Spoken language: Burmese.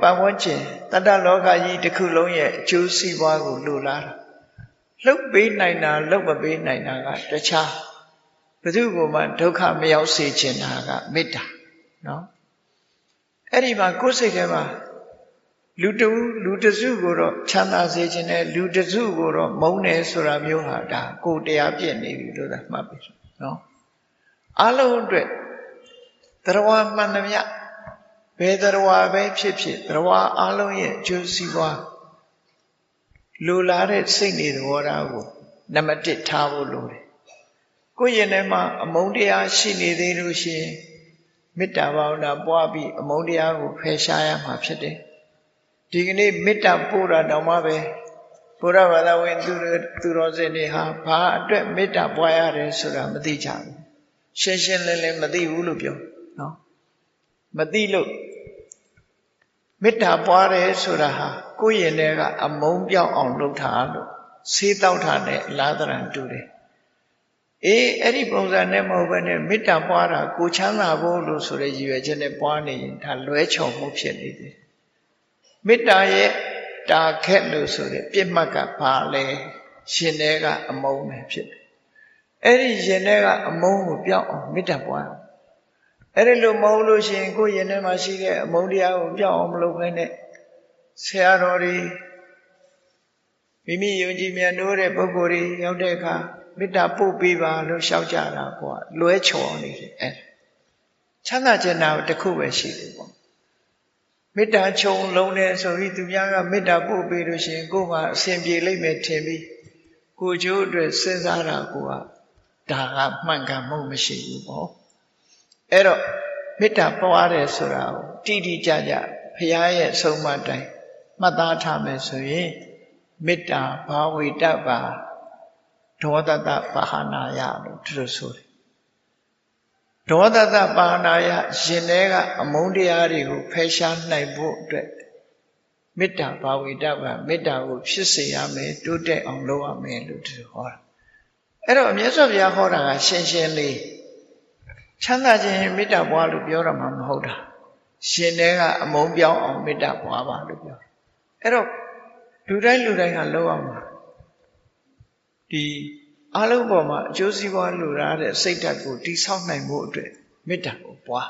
ပတ်ဝန်းကျင်တတ္တလောကကြီးတစ်ခုလုံးရဲ့အကျိုးစီးပွားကိုလိုလားတာလှုပ်ပေးနိုင်တာလှုပ်မပေးနိုင်တာကတခြားဘယ်သူ့ကိုမှဒုက္ခမရောက်စေချင်တာကမေတ္တာနော်အဲ့ဒီမှာကိုယ်စိတ်ထဲမှာလူတစုကိုတော့ချမ်းသာစေခြင်းနဲ့လူတစုကိုတော့မုန်းတယ်ဆိုတာမျိုးဟာဒါကိုယ်တရားပြည့်နေပြီလို့သာမှတ်ပြီနော်အလုံးအတွက်တရားမှန်သမျှဘယ်တရားပဲဖြစ်ဖြစ်တရားအလုံးရဲ့အကျိုးစီးပွားလိုလားတဲ့စိတ်နေသဘောထားကိုနံပါတ်1ထားဖို့လိုတယ်ကိုယ့်ရင်ထဲမှာအမုန်းတရားရှိနေသေးလို့ရှိရင်မေတ္တာဘာဝနာပွားပြီးအမုန်းတရားကိုဖယ်ရှားရမှာဖြစ်တယ်ဒီကနေ့မေတ္တာပို့တာတောင်မှပဲဘုရားဘာသာဝင်သူတော်စင်တွေဟာဘာအတွက်မေတ္တာပွားရတယ်ဆိုတာမသိကြဘူးရှင်းရှင်းလင်းလင်းမသိဘူးလို့ပြောနော်မသိလို့မေတ္တာပွားတယ်ဆိုတာဟာကိုယ့်ရင်ထဲကအမုန်းပြောင်းအောင်လုပ်တာလို့ဆေးတောက်တာနဲ့လာသရံတူတယ်အဲ့ဒီပုံစံနဲ့မဟုတ်ဘဲနဲ့မေတ္တာပွားတာကိုချမ်းသာဖို့လို့ဆိုတဲ့ရည်ရွယ်ချက်နဲ့ပွားနေရင်ဒါလွဲချော်မှုဖြစ်နေတယ်မေတ္တာရဲ့တာခက်လို့ဆိုတဲ့ပြစ်မှတ်ကဘာလဲရှင်ထဲကအမုန်းပဲဖြစ်တယ်အဲ့ဒီရှင်ထဲကအမုန်းကိုပြောင်းအောင်မေတ္တာပွားအဲ့ဒီလိုမဟုတ်လို့ရှိရင်ကိုယ်ရင်ထဲမှာရှိတဲ့အမုန်းတရားကိုပြောင်းအောင်မလုပ်ဘဲနဲ့ဆရာတော်တွေမိမိယုံကြည်မြတ်နိုးတဲ့ပုဂ္ဂိုလ်တွေရောက်တဲ့အခါမေတ္တာပို့ပေးပါလို့ရှောက်ကြတာကွာလွဲချော်နေတယ်အဲ့ချမ်းသာခြင်းတာတစ်ခုပဲရှိတယ်ပေါ့မေတ္တာခြုံလုံးတယ်ဆိုပြီးသူများကမေတ္တာပို့ပေးလို့ရှိရင်ကိုယ်ကအစဉ်ပြေလိမ့်မယ်ထင်ပြီးကိုကျိုးအတွက်စဉ်းစားတာကိုကဒါကမှန်ကန်မှုမရှိဘူးပေါ့အဲ့တော့မေတ္တာပွားတယ်ဆိုတာကိုတိတိကျကျဘုရားရဲ့အဆုံးအမတိုင်းမှတ်သားထားမယ်ဆိုရင်မေတ္တာဘာဝေတ္တပါဒေါသတပါဟနာယလို့သူတို့ဆိုတယ်ဒေါသတပါဟနာယရှင်ထဲကအမုန်းတရားတွေကိုဖယ်ရှားနိုင်ဖို့အတွက်မေတ္တာဘာဝေတ္တပါမေတ္တာကိုဖြစ်စေရမယ်တိုးတက်အောင်လုပ်ရမယ်လို့သူဟောတာအဲ့တော့မြတ်စွာဘုရားဟောတာကရှင်းရှင်းလေးချမ်းသာခြင်းမေတ္တာပွားလို့ပြောရမှာမဟုတ်တာရှင်ထဲကအမုန်းပြောင်းအောင်မေတ္တာပွားပါလို့ပြောအဲ့တော့လူတိုင်းကလုပ်ရမှာဒီအလုံးပေါ်မှာအကျိုးစီးပွားလိုလားတဲ့စိတ်ဓာတ်ကိုတိဆောက်နိုင်ဖို့အတွက်မေတ္တာကိုပွား